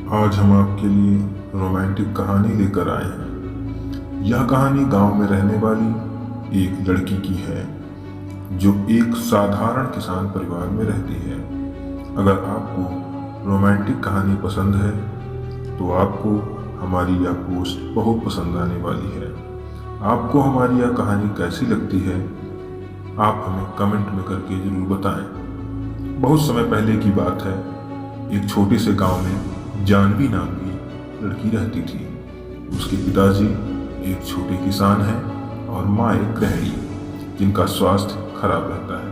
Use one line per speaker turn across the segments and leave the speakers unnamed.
आज हम आपके लिए रोमांटिक कहानी लेकर आए हैं। यह कहानी गांव में रहने वाली एक लड़की की है जो एक साधारण किसान परिवार में रहती है। अगर आपको रोमांटिक कहानी पसंद है तो आपको हमारी यह पोस्ट बहुत पसंद आने वाली है। आपको हमारी यह कहानी कैसी लगती है आप हमें कमेंट में करके जरूर बताएं। बहुत समय पहले की बात है, एक छोटे से गांव में जानवी नाम की लड़की रहती थी। उसके पिताजी एक छोटे किसान हैं और माँ एक गृहिणी जिनका स्वास्थ्य खराब रहता है।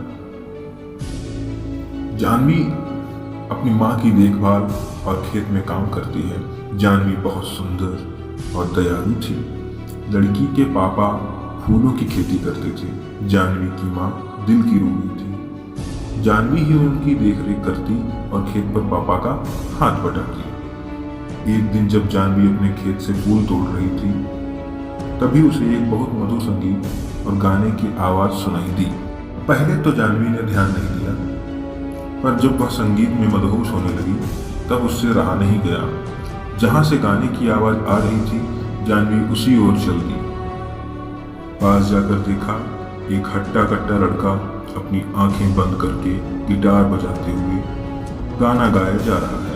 जानवी अपनी माँ की देखभाल और खेत में काम करती है। जानवी बहुत सुंदर और दयालु थी। लड़की के पापा फूलों की खेती करते थे। जानवी की माँ दिल की रोगी थी। जानवी ही उनकी देखरेख करती और खेत पर पापा का हाथ बटाती। एक दिन जब जानवी अपने खेत से फूल तोड़ रही थी तभी उसे एक बहुत मधुर संगीत और गाने की आवाज सुनाई दी। पहले तो जानवी ने ध्यान नहीं दिया, पर जब वह संगीत में मदहोश होने लगी तब उससे रहा नहीं गया। जहां से गाने की आवाज आ रही थी जानवी उसी ओर चल दी। पास जाकर देखा एक हट्टा कट्टा लड़का अपनी आंखें बंद करके गिटार बजाते हुए गाना गाया जा रहा है।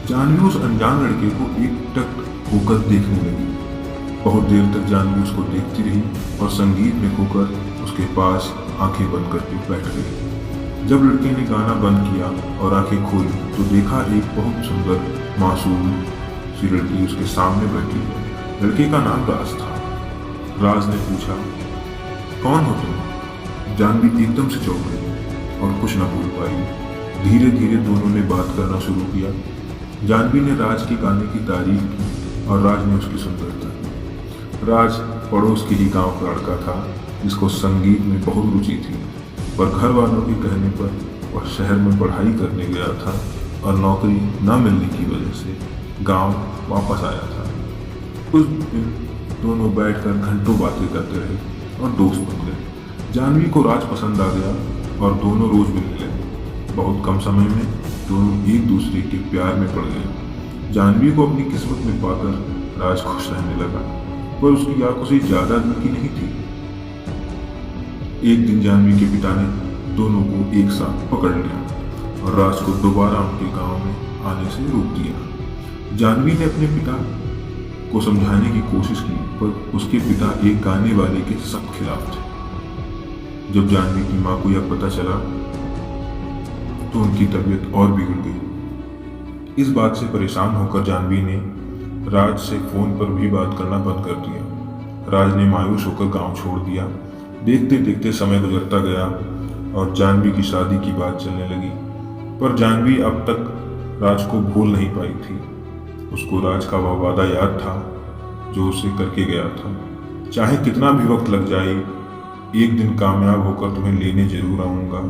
जानवी उस अनजान लड़के को एकटक होकर देखने लगी। बहुत देर तक जानवी उसको देखती रही और संगीत में खोकर उसके पास आंखें बंद करके बैठ गई। जब लड़के ने गाना बंद किया और आंखें खोली तो देखा एक बहुत सुंदर मासूम सी लड़की उसके सामने बैठी है। लड़के का नाम राज था। राज ने पूछा, कौन हो तुम? जानवी एकदम से चौंक गई और कुछ न बोल पाई। धीरे धीरे दोनों ने बात करना शुरू किया। जानवी ने राज के गाने की तारीफ की और राज ने उसकी सुंदरता की। राज पड़ोस के ही गांव का लड़का था जिसको संगीत में बहुत रुचि थी, पर घर वालों के कहने पर वह शहर में पढ़ाई करने गया था और नौकरी न मिलने की वजह से गांव वापस आया था। उस दिन दोनों बैठकर घंटों बातें करते रहे और दोस्त बन गए। जानवी को राज पसंद आ गया और दोनों रोज मिलने लगे। बहुत कम समय में दोनों एक दूसरे के प्यार में पड़ गए। जानवी को अपनी किस्मत में पाकर राज खुश रहने लगा, पर उसकी यह खुशी ज्यादा दिन की नहीं थी। एक दिन जानवी के पिता ने दोनों को एक साथ पकड़ लिया और राज को दोबारा उनके गांव में आने से रोक दिया। जानवी ने अपने पिता को समझाने की कोशिश की, पर उसके पिता एक गाने वाले के सख्त खिलाफ थे। जब जानवी की माँ को यह पता चला तो उनकी तबीयत और बिगड़ गई। इस बात से परेशान होकर जानवी ने राज से फोन पर भी बात करना बंद कर दिया। राज ने मायूस होकर गांव छोड़ दिया। देखते देखते समय गुजरता गया और जानवी की शादी की बात चलने लगी, पर जानवी अब तक राज को भूल नहीं पाई थी। उसको राज का वह वादा याद था जो उसे करके गया था, चाहे कितना भी वक्त लग जाए, एक दिन कामयाब होकर तुम्हें लेने जरूर आऊंगा।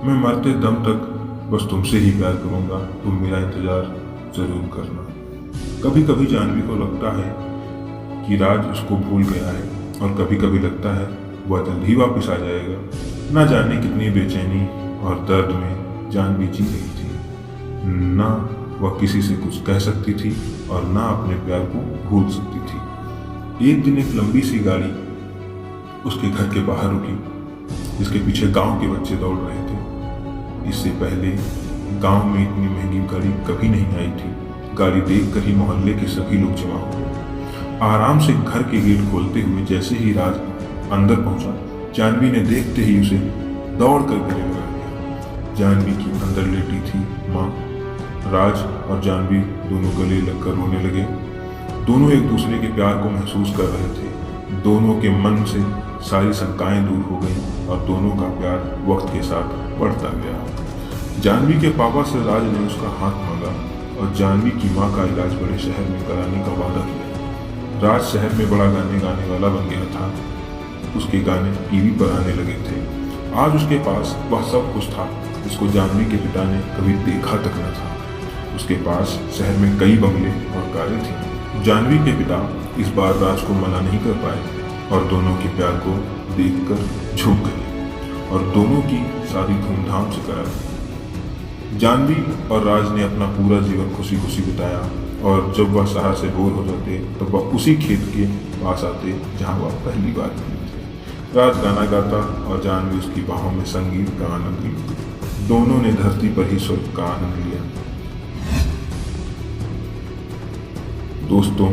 मैं मरते दम तक बस तुमसे ही प्यार करूंगा, तुम मेरा इंतजार जरूर करना। कभी कभी जानवी को लगता है कि राज उसको भूल गया है और कभी कभी लगता है वह जल्द ही वापस आ जाएगा। न जाने कितनी बेचैनी और दर्द में जानवी जी रही थी। न वह किसी से कुछ कह सकती थी और न अपने प्यार को भूल सकती थी। एक दिन एक लंबी सी गाड़ी उसके घर के बाहर रुकी, जिसके पीछे गांव के बच्चे दौड़ रहे थे। इससे पहले गांव में इतनी महंगी गाड़ी कभी नहीं आई थी। गाड़ी देखकर ही मोहल्ले के सभी लोग जमा हो गए। आराम से घर के गेट खोलते हुए जैसे ही राज अंदर पहुंचा, जानवी ने देखते ही उसे दौड़ कर गले लगा दिया। जानवी की अंदर लेटी थी माँ। राज और जानवी दोनों गले लगकर रोने लगे। दोनों एक दूसरे के प्यार को महसूस कर रहे थे। दोनों के मन से सारी शंकाएं दूर हो गई और दोनों का प्यार वक्त के साथ बढ़ता गया। जानवी के पापा से राज ने उसका हाथ मांगा और जानवी की माँ का इलाज बड़े शहर में कराने का वादा किया। राज शहर में बड़ा गाने गाने वाला बन गया था। उसके गाने टीवी पर आने लगे थे। आज उसके पास वह सब कुछ था जिसको जानवी के पिता ने कभी देखा तक न था। उसके पास शहर में कई बंगले और कारें थी। जानवी के पिता इस बार राज को मना नहीं कर पाए और दोनों के प्यार को देखकर झुक गए और दोनों की शादी धूमधाम से करा दी। जानवी और राज ने अपना पूरा जीवन खुशी खुशी बिताया और जब वह शहर से बोर हो जाते तब वह उसी खेत के पास आते जहां वह पहली बार मिले थे। राज गाना गाता और जानवी उसकी बाहों में संगीत का आनंद लेती। दोनों ने धरती पर ही स्वर्ग का आनंद लिया। दोस्तों,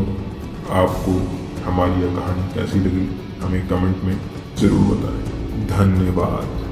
आपको हमारी यह कहानी कैसी लगी हमें कमेंट में जरूर बताएं। धन्यवाद।